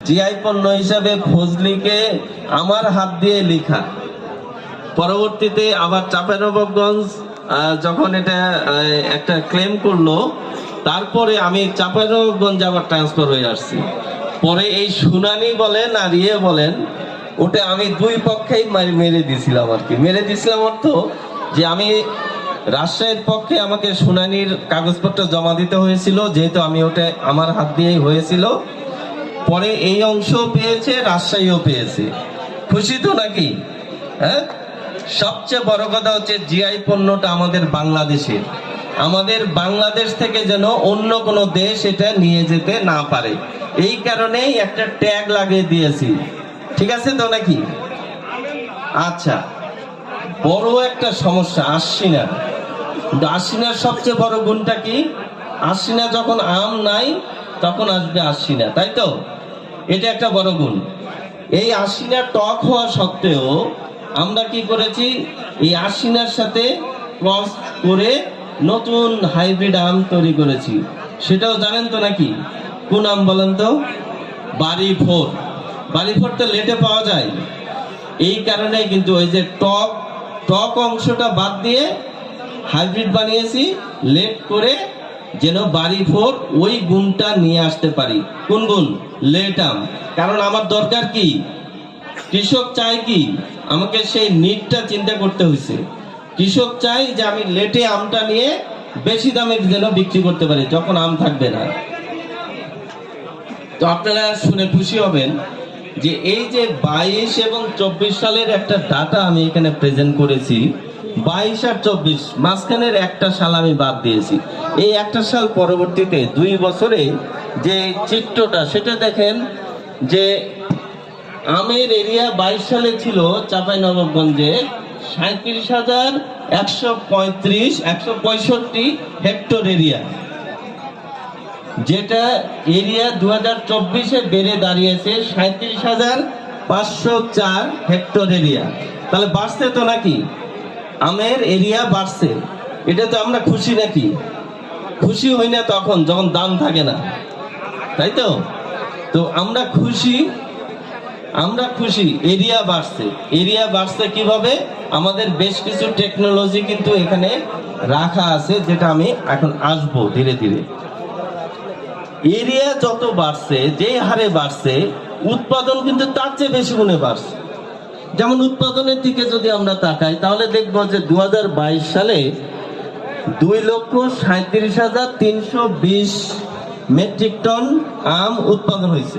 GI পণ্য হিসাবে ফজলিকে আমার হাত দিয়ে লেখা। পরবর্তীতে আবার চাঁপাইনবাবগঞ্জ যখন এটা একটা ক্লেম করলো, তারপরে আমি চাঁপাইনবাবগঞ্জ আবার ট্রান্সফার হয়ে আসছি। পরে এই শুনানি বলেন আর ইয়ে বলেন, ওটা আমি দুই পক্ষেই মেরে দিছিলাম আর কি। মেরে দিছিলাম অর্থ যে আমি রাজশাহীর পক্ষে আমাকে শুনানির কাগজপত্র জমা দিতে হয়েছিল, যেহেতু আমি ওটা আমার হাত দিয়েই হয়েছিল। পরে এই অংশ পেয়েছে, রাজশাহীও পেয়েছে। খুশি তো নাকি? হ্যাঁ, সবচেয়ে বড় কথা হচ্ছে জিআই পণ্যটা আমাদের বাংলাদেশের, আমাদের বাংলাদেশ থেকে যেন অন্য কোনো দেশ এটা নিয়ে যেতে না পারে, এই কারণেই একটা ট্যাগ লাগিয়ে দিয়েছি। ঠিক আছে তো নাকি? আচ্ছা, বড় একটা সমস্যা আশ্বিনা। কিন্তু আশ্বিনার সবচেয়ে বড় গুণটা কি? আশ্বিনা যখন আম নাই তখন আসবে আশ্বিনা, তাই তো? এটা একটা বড় গুণ। এই আশ্বিনা টক হওয়া সত্ত্বেও আমরা কি করেছি, এই আশ্বিনার সাথে ক্রস করে নতুন হাইব্রিড আম তৈরি করেছি। সেটাও জানেন তো নাকি? কোন আম বলেন তো? বাড়ি ফোর। বাড়ি ফোর তো লেটে পাওয়া যায়, এই কারণে কিন্তু ওই যে টক টক অংশটা বাদ দিয়ে হাইব্রিড বানিয়েছি, লেট করে, যেন বাড়ি ফোর ওই গুণটা নিয়ে আসতে পারি। কোন গুণ? লেট আম। কারণ আমার দরকার কি, কৃষক চাই কি, আমাকে সেই নিডটা চিন্তা করতে হয়েছে। কৃষক চাই যে আমি লেটে আমটা নিয়ে বেশি দামে যেন বিক্রি করতে পারি যখন আম থাকবে না। তো আপনারা শুনে খুশি হবেন যে এই যে 22 এবং 24 সালের একটা ডাটা আমি এখানে প্রেজেন্ট করেছি। 22 আর 24 মাঝখানের একটা সাল আমি বাদ দিয়েছি। এই একটা সাল পরবর্তীতে 2 বছরে যে চিত্রটা সেটা দেখেন যে আমের এরিয়া 22 সালে ছিল চাঁপাইনবাবগঞ্জে 37,165 হেক্টর এরিয়া, যেটা এরিয়া 2024-এ বেড়ে দাঁড়িয়েছে 37,504 হেক্টর এরিয়া। তাহলে বাড়ছে তো নাকি? আমের এরিয়া বাড়ছে। এটা তো আমরা খুশি নাকি? খুশি হই না তখন যখন দাম থাকে না, তাই তো? তো আমরা খুশি, আমরা খুশি এরিয়া বাড়ছে। এরিয়া বাড়ছে কিভাবে? আমাদের বেশ কিছু টেকনোলজি কিন্তু এখানে রাখা আছে, যেটা আমি এখন আসবো ধীরে ধীরে। এরিয়া যত বাড়ছে, যে হারে বাড়ছে, উৎপাদন কিন্তু তার চেয়ে বেশি গুণে বাড়ছে। যেমন উৎপাদনের দিকে যদি আমরা তাকাই তাহলে দেখব যে 2022 সালে 2,37,320 মেট্রিক টন আম উৎপাদন হয়েছে।